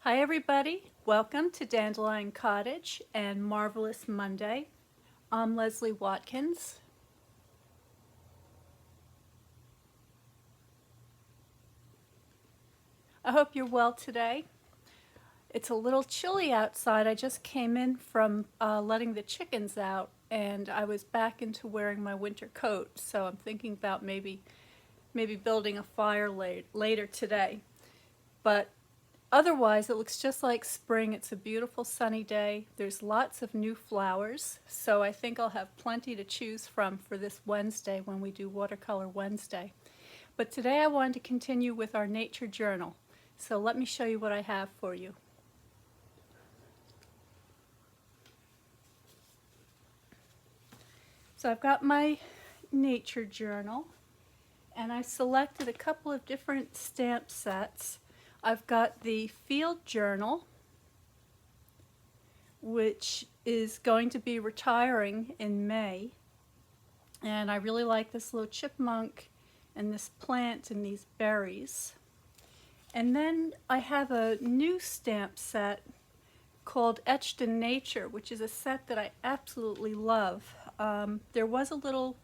Hi everybody, welcome to Dandelion Cottage and Marvelous Monday. I'm Leslie Watkins. I hope you're well today. It's a little chilly outside. I just came in from letting the chickens out and I was back into wearing my winter coat, so I'm thinking about maybe building a fire later today. But otherwise, it looks just like spring. It's a beautiful sunny day. There's lots of new flowers, so I think I'll have plenty to choose from for this Wednesday when we do Watercolor Wednesday. But today I wanted to continue with our nature journal. So let me show you what I have for you. So I've got my nature journal, and I selected a couple of different stamp sets. I've got the field journal, which is going to be retiring in May. And I really like this little chipmunk and this plant and these berries. And then I have a new stamp set called Etched in Nature, which is a set that I absolutely love. There was a little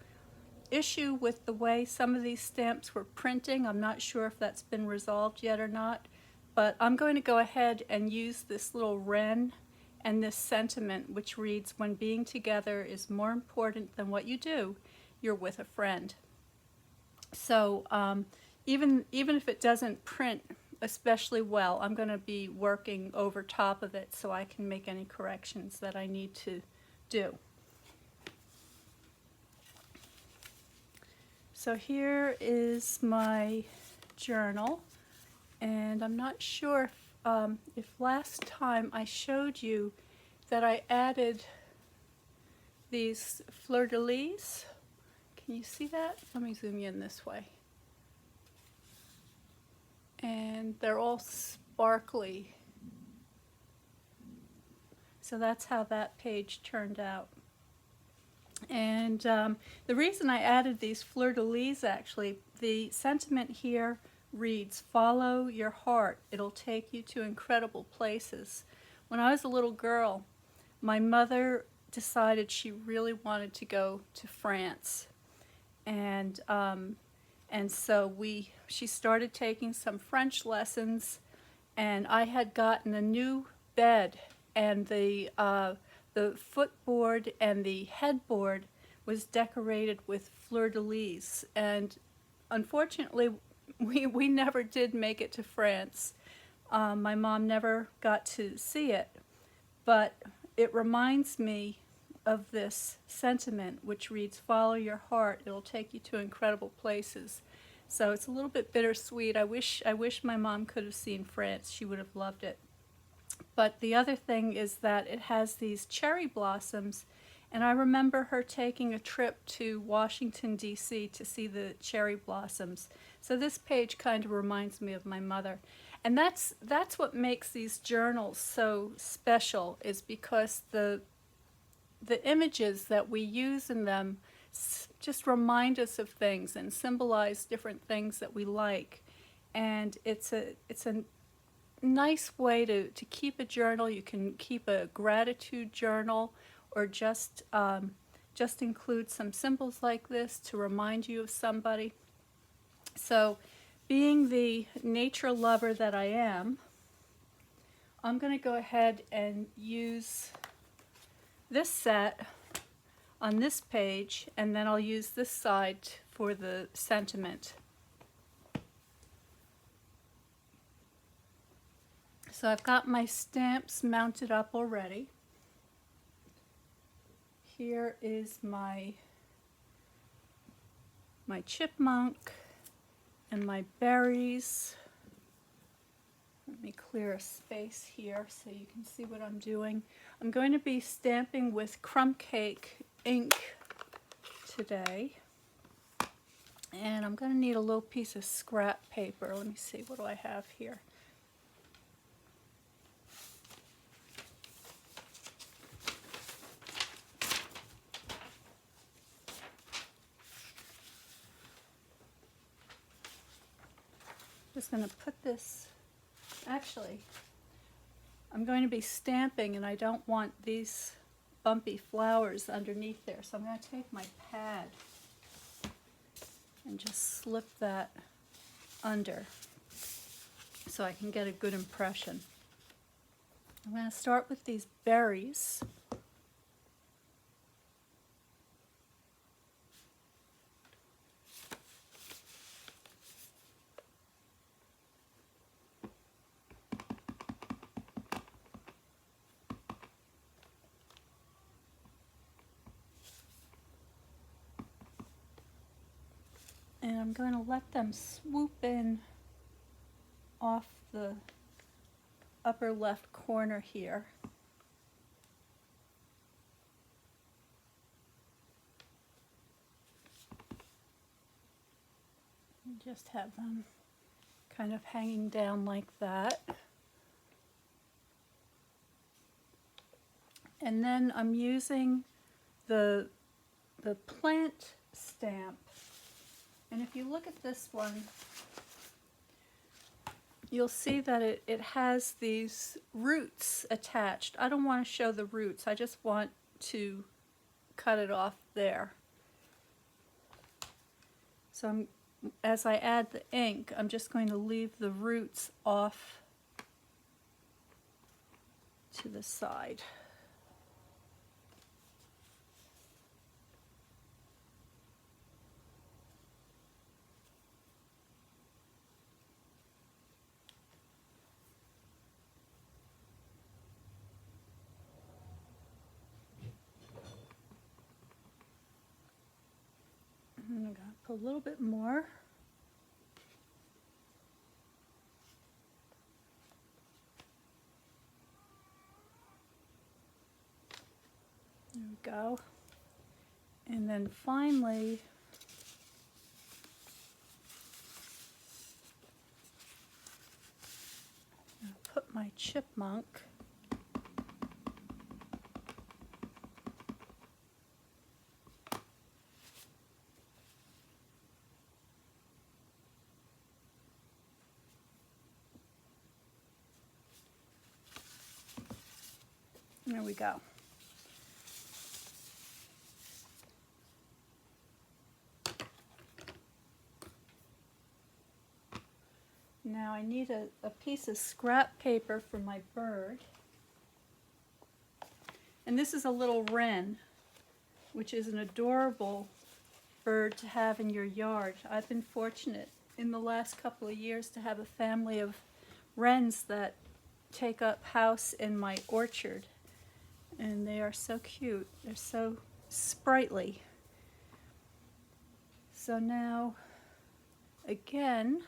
issue with the way some of these stamps were printing. I'm not sure if that's been resolved yet or not, but I'm going to go ahead and use this little wren and this sentiment, which reads, "When being together is more important than what you do, you're with a friend." So even if it doesn't print especially well, I'm going to be working over top of it so I can make any corrections that I need to do. So here is my journal, and I'm not sure if last time I showed you that I added these fleur-de-lis. Can you see that? Let me zoom you in this way. And they're all sparkly. So that's how that page turned out. And the reason I added these fleur-de-lis, actually, the sentiment here reads, "Follow your heart. It'll take you to incredible places." When I was a little girl, my mother decided she really wanted to go to France. And so she started taking some French lessons, and I had gotten a new bed, and the footboard and the headboard was decorated with fleur-de-lis. And unfortunately, we never did make it to France. My mom never got to see it, but it reminds me of this sentiment, which reads, "Follow your heart, it'll take you to incredible places." So it's a little bit bittersweet. I wish my mom could have seen France. She would have loved it. But the other thing is that it has these cherry blossoms, and I remember her taking a trip to Washington, D.C. to see the cherry blossoms. So this page kind of reminds me of my mother. And that's what makes these journals so special, is because the images that we use in them just remind us of things and symbolize different things that we like. And it's a nice way to keep a journal. You can keep a gratitude journal, or just include some symbols like this to remind you of somebody. So, being the nature lover that I am, I'm going to go ahead and use this set on this page, and then I'll use this side for the sentiment. So I've got my stamps mounted up already. Here is my chipmunk and my berries. Let me clear a space here so you can see what I'm doing. I'm going to be stamping with Crumb Cake Ink today. And I'm going to need a little piece of scrap paper. Let me see, what do I have here? Just going to put this, actually, I'm going to be stamping and I don't want these bumpy flowers underneath there. So I'm going to take my pad and just slip that under so I can get a good impression. I'm going to start with these berries. And I'm going to let them swoop in off the upper left corner here. And just have them kind of hanging down like that. And then I'm using the plant stamp. And if you look at this one, you'll see that it has these roots attached. I don't want to show the roots. I just want to cut it off there. So as I add the ink, I'm just going to leave the roots off to the side. I'm going to put a little bit more. There we go. And then finally, I'll put my chipmunk. There we go. Now I need a piece of scrap paper for my bird. And this is a little wren, which is an adorable bird to have in your yard. I've been fortunate in the last couple of years to have a family of wrens that take up house in my orchard. And they are so cute. They're so sprightly. So now, again,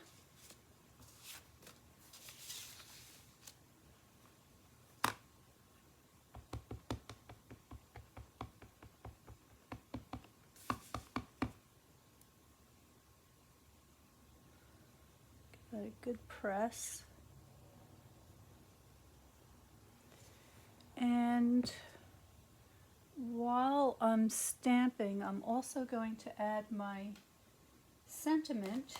give that a good press. And while I'm stamping, I'm also going to add my sentiment.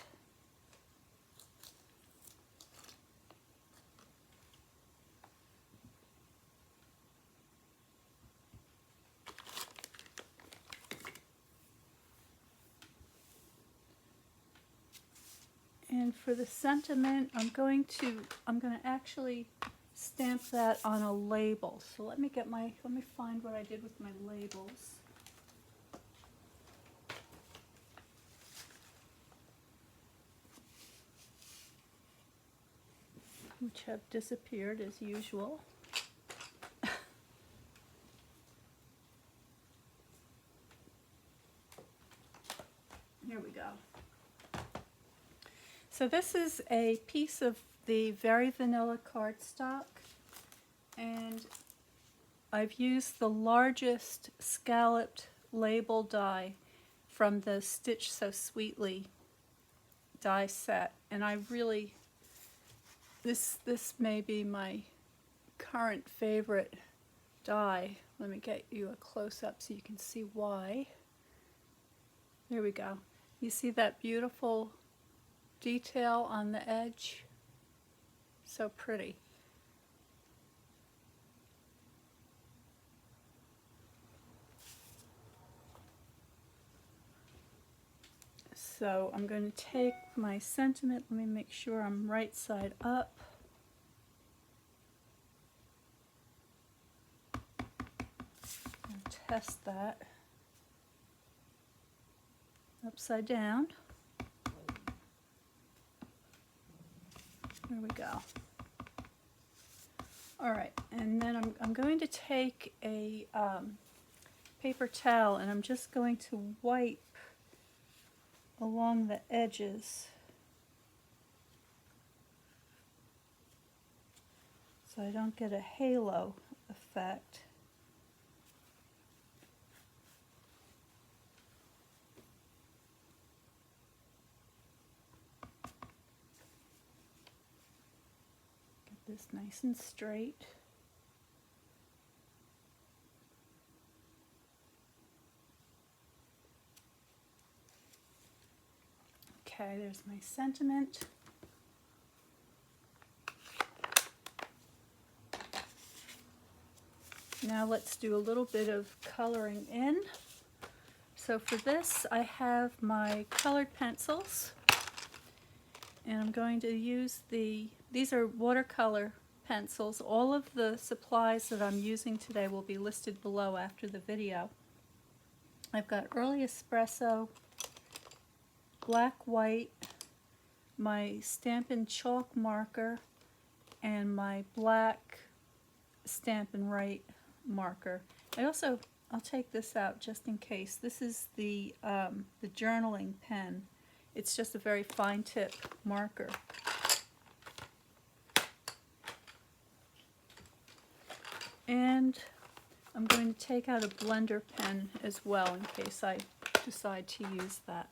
And for the sentiment, I'm going to actually stamp that on a label. So let me find what I did with my labels. Which have disappeared as usual. Here we go. So this is a piece of the Very Vanilla cardstock, and I've used the largest scalloped label die from the Stitch So Sweetly die set, and I really, this may be my current favorite die. Let me get you a close-up so you can see why. There we go. You see that beautiful detail on the edge? So pretty. So I'm going to take my sentiment, let me make sure I'm right side up. I'll test that. Upside down. There we go. All right, and then I'm going to take a paper towel and I'm just going to wipe along the edges so I don't get a halo effect. Get this nice and straight. Okay, there's my sentiment. Now let's do a little bit of coloring in. So for this I have my colored pencils and I'm going to use these are watercolor pencils. All of the supplies that I'm using today will be listed below after the video. I've got Early Espresso, black, white, my Stampin' Chalk marker, and my black Stampin' Write marker. I'll take this out just in case. This is the journaling pen. It's just a very fine tip marker. And I'm going to take out a blender pen as well in case I decide to use that.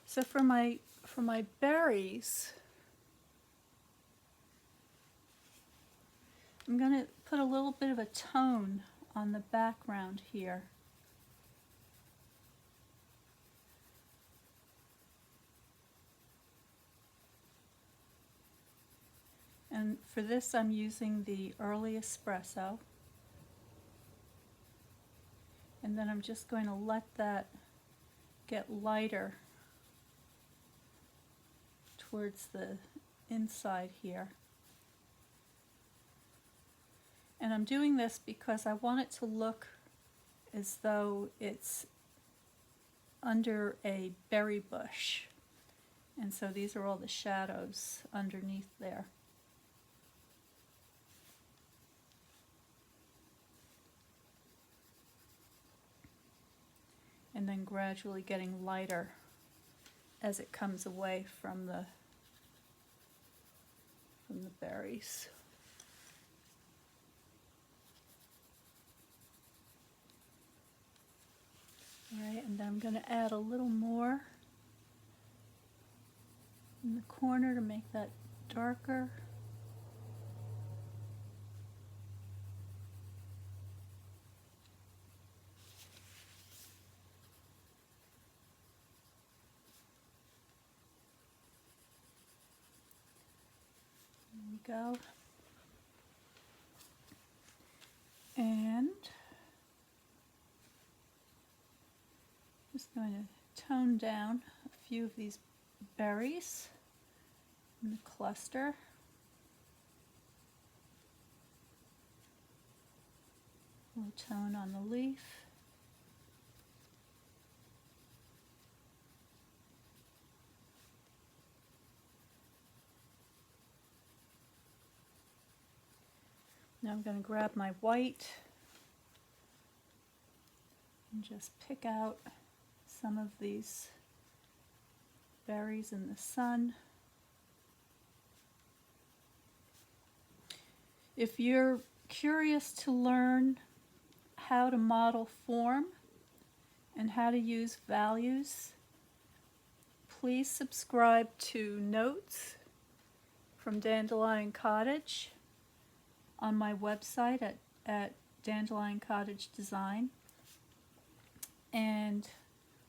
So for my berries, I'm going to put a little bit of a tone on the background here. And for this I'm using the Early Espresso. And then I'm just going to let that get lighter towards the inside here. And I'm doing this because I want it to look as though it's under a berry bush. And so these are all the shadows underneath there. And then gradually getting lighter as it comes away from the berries. Alright, and then I'm going to add a little more in the corner to make that darker. Go. And just going to tone down a few of these berries in the cluster. A little tone on the leaf. Now I'm going to grab my white and just pick out some of these berries in the sun. If you're curious to learn how to model form and how to use values, please subscribe to Notes from Dandelion Cottage on my website at Dandelion Cottage Design, and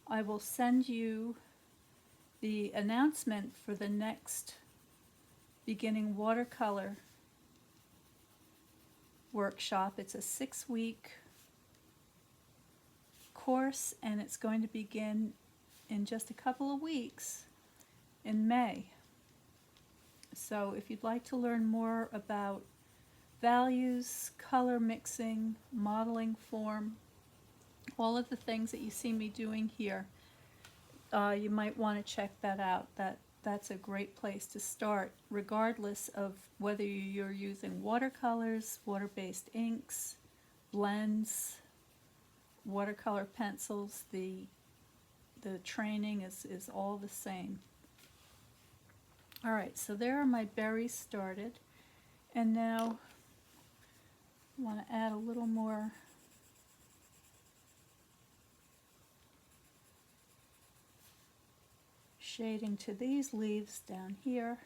I will send you the announcement for the next beginning watercolor workshop. It's a 6-week course, and it's going to begin in just a couple of weeks in May. So if you'd like to learn more about values, color mixing, modeling form, all of the things that you see me doing here, you might want to check that out. That's a great place to start, regardless of whether you're using watercolors, water-based inks, blends, watercolor pencils. The training is all the same. All right, so there are my berries started, and now I want to add a little more shading to these leaves down here.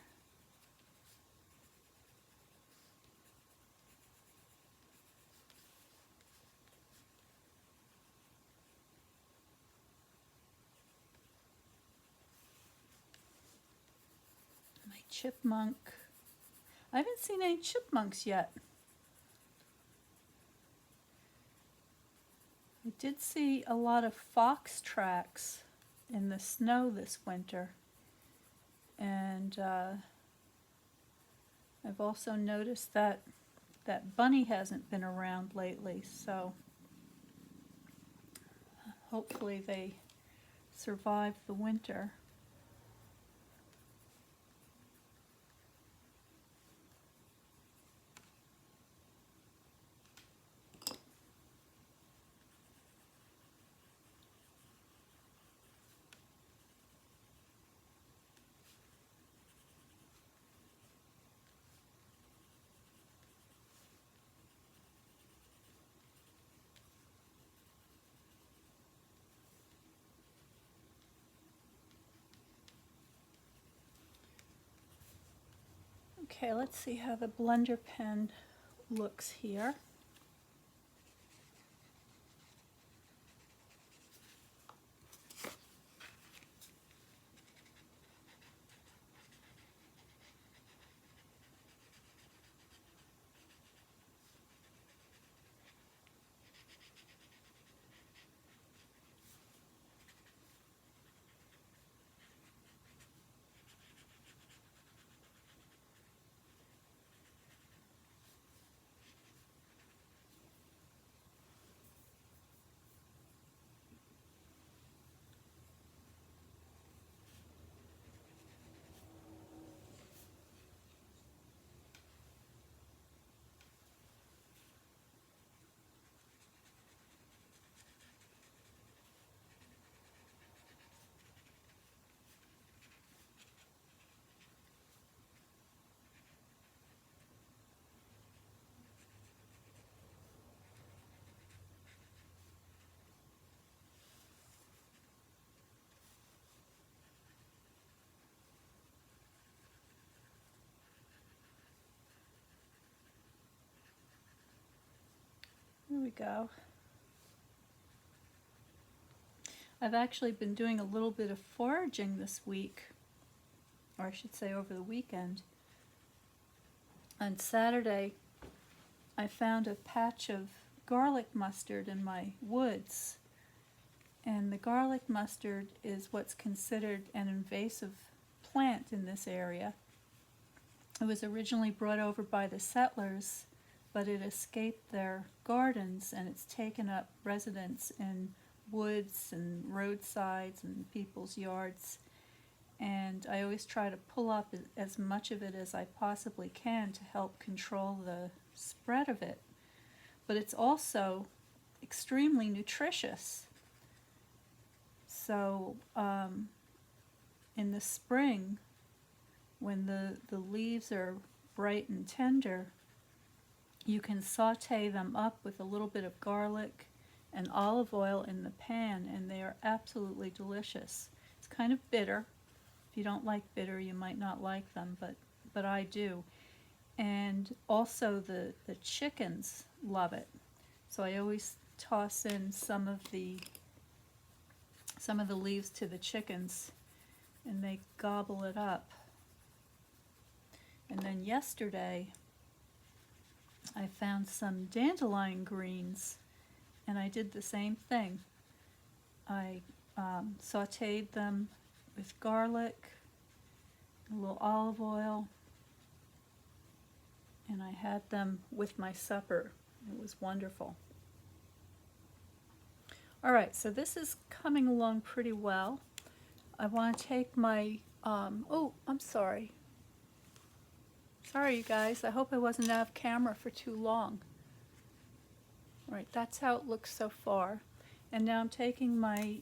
My chipmunk. I haven't seen any chipmunks yet. I did see a lot of fox tracks in the snow this winter, and I've also noticed that bunny hasn't been around lately, so hopefully they survived the winter. Okay, let's see how the blender pen looks here. Here we go. I've actually been doing a little bit of foraging this week, or I should say over the weekend. On Saturday, I found a patch of garlic mustard in my woods, and the garlic mustard is what's considered an invasive plant in this area. It was originally brought over by the settlers, but it escaped their gardens, and it's taken up residence in woods and roadsides and people's yards. And I always try to pull up as much of it as I possibly can to help control the spread of it. But it's also extremely nutritious. So in the spring, when the leaves are bright and tender, you can saute them up with a little bit of garlic and olive oil in the pan, and they are absolutely delicious. It's kind of bitter. If you don't like bitter, you might not like them, but I do. And also the chickens love it. So I always toss in some of the leaves to the chickens, and they gobble it up. And then yesterday, I found some dandelion greens, and I did the same thing. I sauteed them with garlic, a little olive oil, and I had them with my supper. It was wonderful. All right, so this is coming along pretty well. I want to take my, oh, I'm sorry. Sorry, you guys. I hope I wasn't out of camera for too long. All right, that's how it looks so far. And now I'm taking my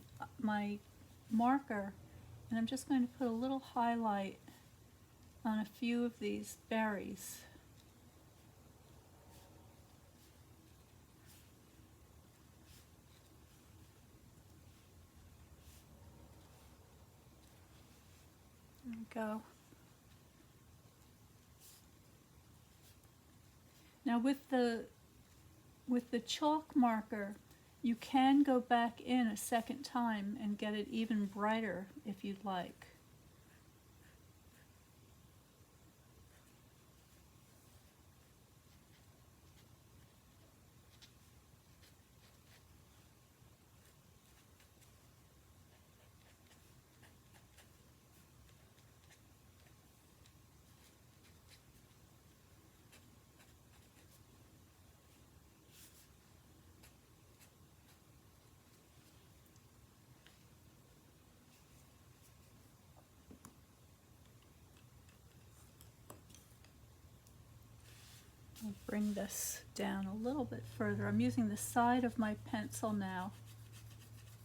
marker, and I'm just going to put a little highlight on a few of these berries. There we go. Now with the chalk marker, you can go back in a second time and get it even brighter if you'd like. I'll bring this down a little bit further. I'm using the side of my pencil now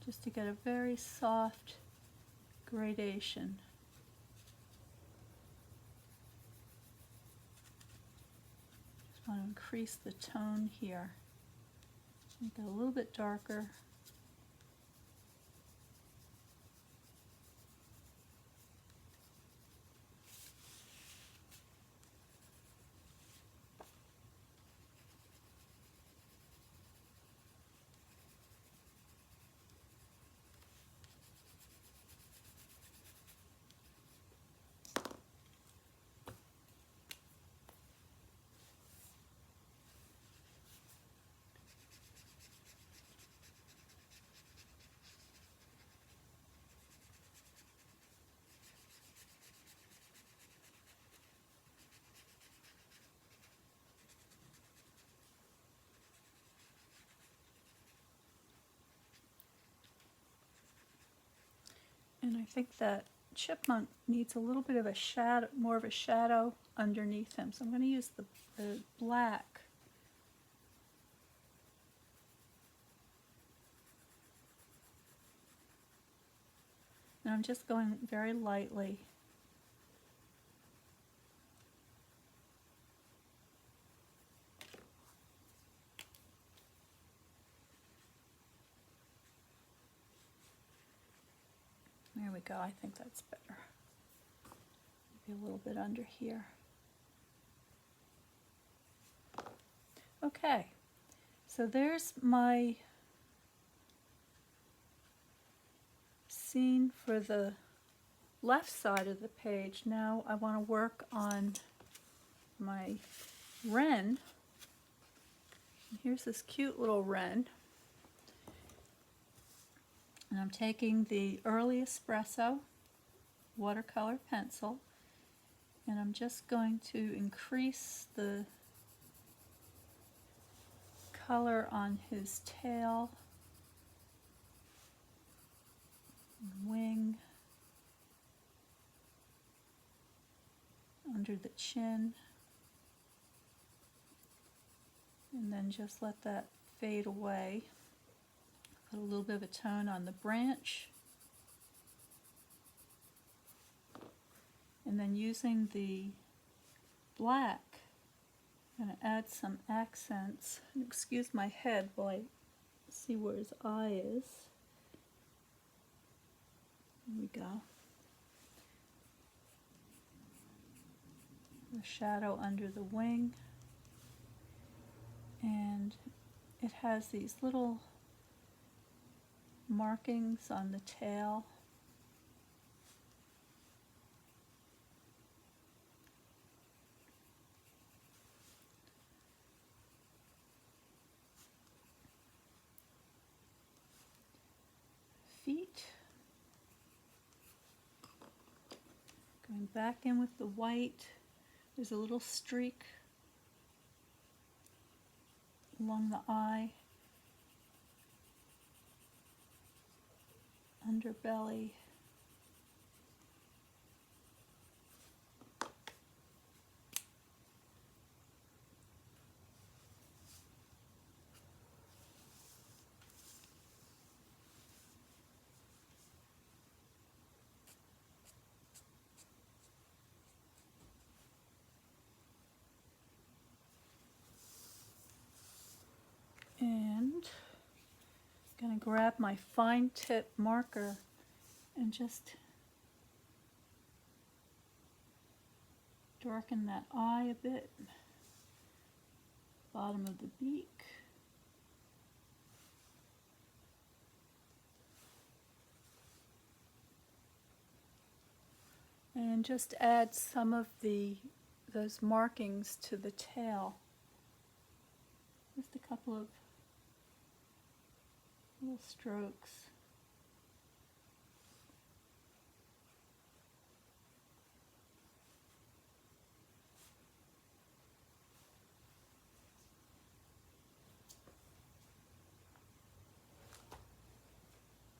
just to get a very soft gradation. Just want to increase the tone here. Make it a little bit darker. And I think that chipmunk needs a little bit of a shadow, more of a shadow underneath him. So I'm going to use the black. And I'm just going very lightly. There we go, I think that's better. Maybe a little bit under here. Okay, so there's my scene for the left side of the page. Now I want to work on my wren. Here's this cute little wren. And I'm taking the Early Espresso watercolor pencil, and I'm just going to increase the color on his tail, wing, under the chin, and then just let that fade away. Put a little bit of a tone on the branch, and then using the black, I'm going to add some accents. And excuse my head while I see where his eye is. There we go. The shadow under the wing, and it has these little markings on the tail. Going back in with the white. There's a little streak along the eye, underbelly. And I'm going to grab my fine tip marker and just darken that eye a bit, bottom of the beak. And just add some of those markings to the tail. Just a couple of little strokes.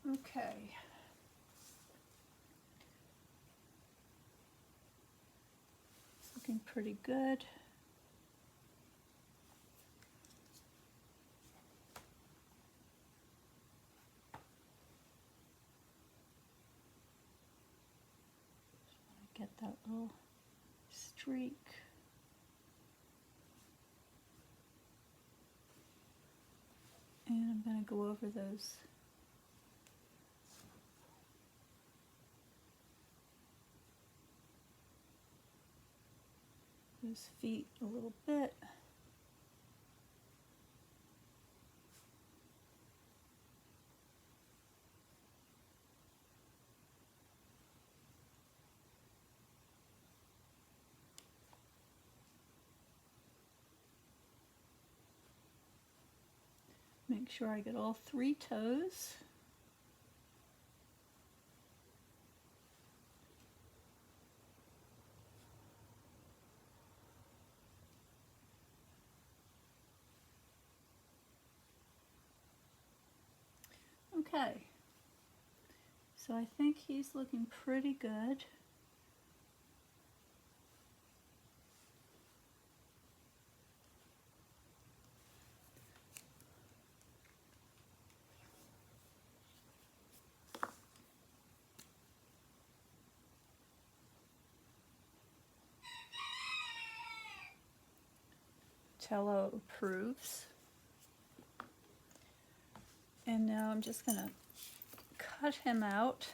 Okay. It's looking pretty good. Get that little streak. And I'm going to go over those feet a little bit. Make sure I get all 3 toes. Okay, so I think he's looking pretty good. Tello approves. And now I'm just going to cut him out.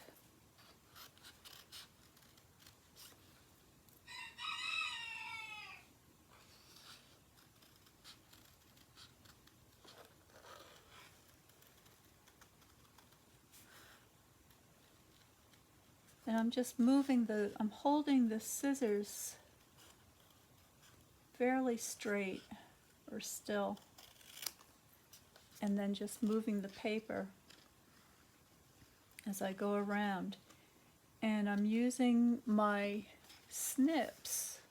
And I'm just I'm holding the scissors fairly straight or still, and then just moving the paper as I go around. And I'm using my snips,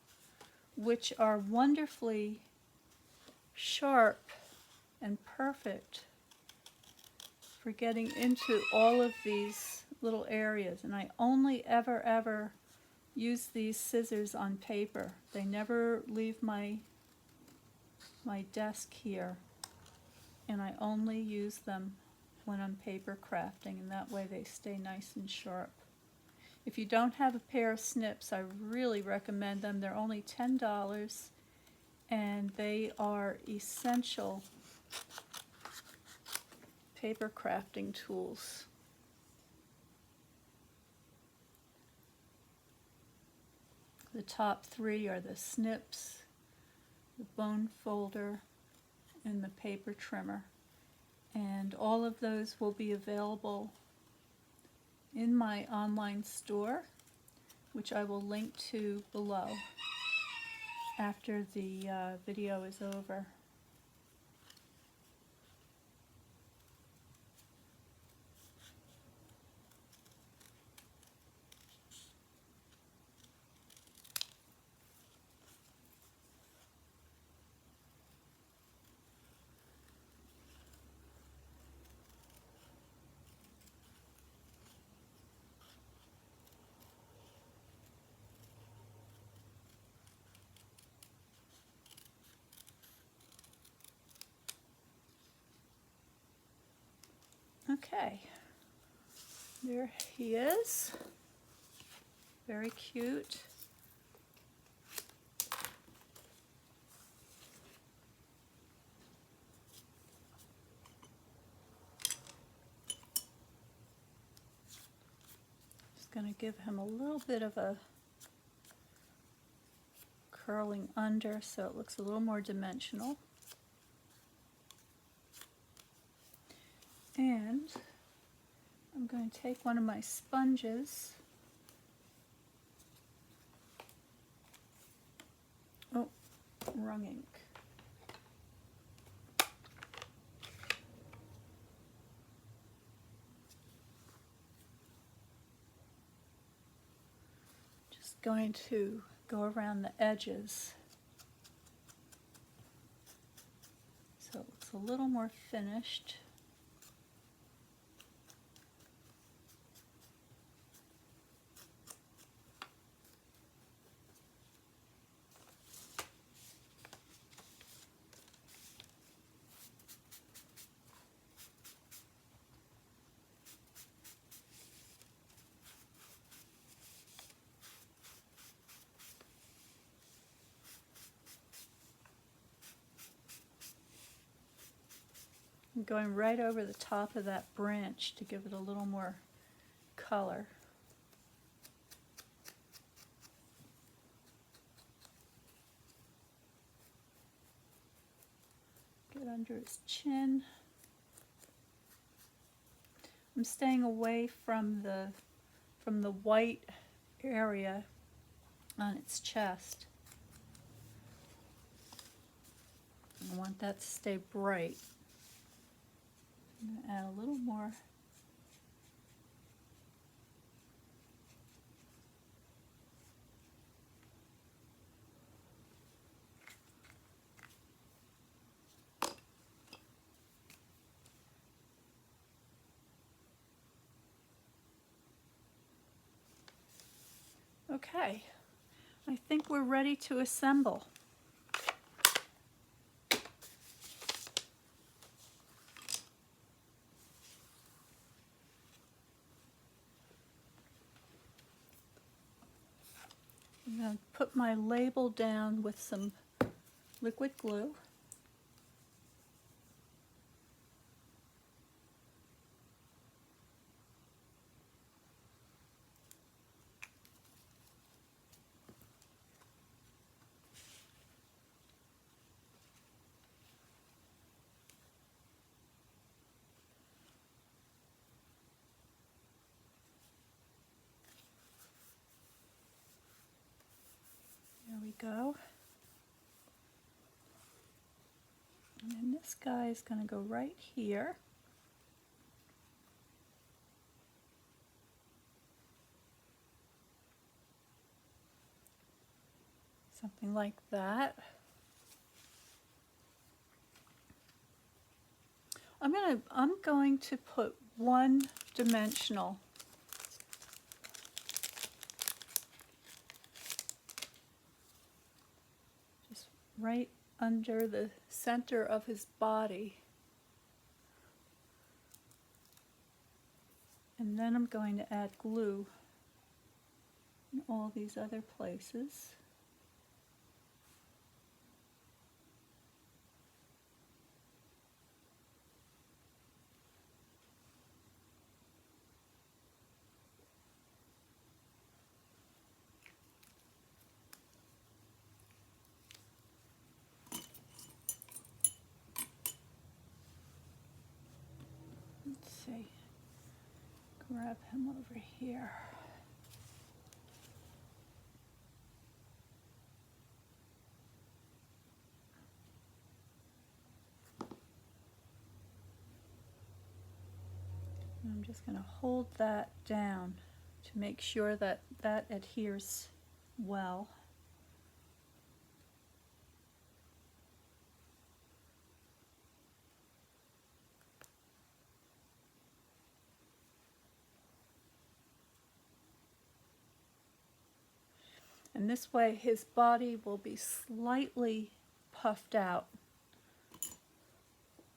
which are wonderfully sharp and perfect for getting into all of these little areas. And I only ever use these scissors on paper. They never leave my desk here, and I only use them when I'm paper crafting, and that way they stay nice and sharp. If you don't have a pair of snips, I really recommend them. They're only $10, and they are essential paper crafting tools. The top 3 are the snips, the bone folder, and the paper trimmer. And all of those will be available in my online store, which I will link to below after the video is over. Okay, there he is. Very cute. Just going to give him a little bit of a curling under so it looks a little more dimensional. And I'm going to take one of my sponges. Oh, wrong ink. Just going to go around the edges so it looks a little more finished. I'm going right over the top of that branch to give it a little more color. Get under his chin. I'm staying away from the white area on its chest. I want that to stay bright. I'm going to add a little more. Okay, I think we're ready to assemble. I'm going to put my label down with some liquid glue. There we go. And then this guy is going to go right here. Something like that. I'm going to put one dimensional just right under the center of his body. And then I'm going to add glue in all these other places. Let's see, grab him over here. And I'm just going to hold that down to make sure that that adheres well. And this way his body will be slightly puffed out.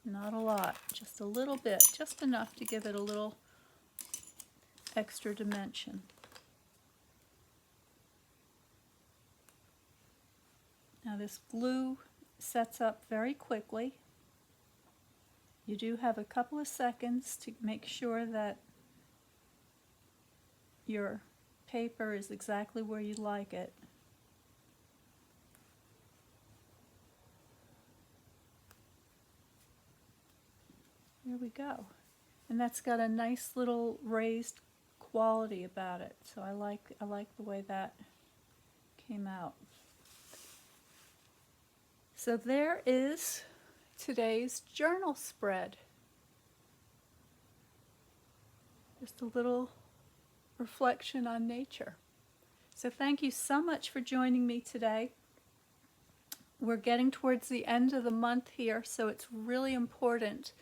Not a lot, just a little bit, just enough to give it a little extra dimension. Now this glue sets up very quickly. You do have a couple of seconds to make sure that your paper is exactly where you like it. There we go. And that's got a nice little raised quality about it. So I like the way that came out. So there is today's journal spread. Just a little reflection on nature. So thank you so much for joining me today. We're getting towards the end of the month here, so it's really important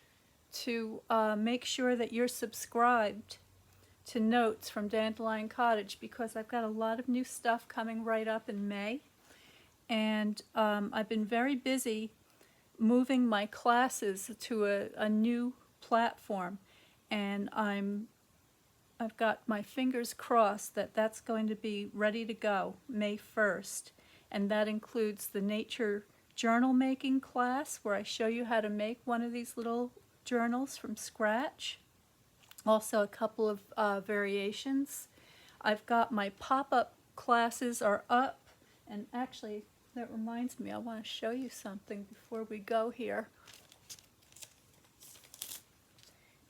to make sure that you're subscribed to Notes from Dandelion Cottage, because I've got a lot of new stuff coming right up in May. And I've been very busy moving my classes to a new platform, and I've got my fingers crossed that that's going to be ready to go May 1st, and that includes the nature journal making class where I show you how to make one of these little journals from scratch. Also a couple of variations. I've got my pop-up classes are up, and actually that reminds me, I want to show you something before we go here.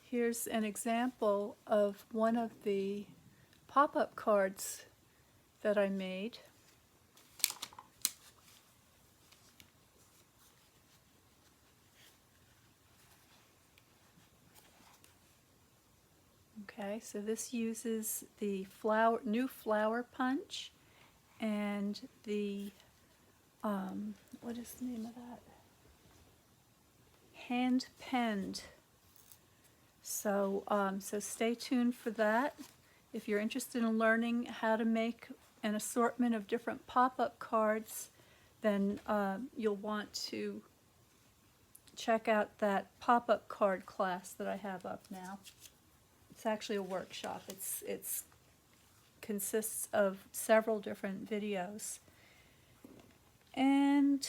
Here's an example of one of the pop-up cards that I made. Okay, so this uses the new flower punch and the, what is the name of that? Hand penned. So, so stay tuned for that. If you're interested in learning how to make an assortment of different pop-up cards, then you'll want to check out that pop-up card class that I have up now. It's actually a workshop. It consists of several different videos. And,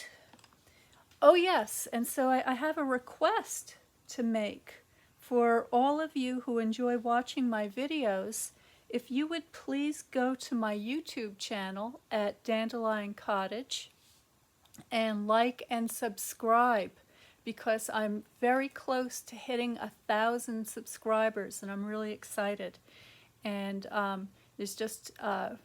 oh yes, and so I have a request to make for all of you who enjoy watching my videos. If you would please go to my YouTube channel at Dandelion Cottage and like and subscribe, because I'm very close to hitting 1,000 subscribers, and I'm really excited. And there's just, I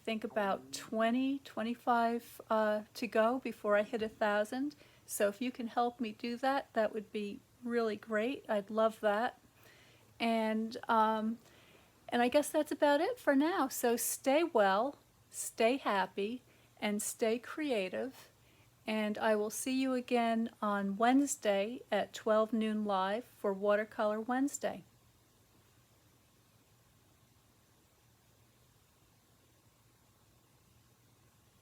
think about 25 to go before I hit 1,000. So if you can help me do that, that would be really great. I'd love that. And I guess that's about it for now. So stay well, stay happy, and stay creative. And I will see you again on Wednesday at 12 noon live for Watercolor Wednesday.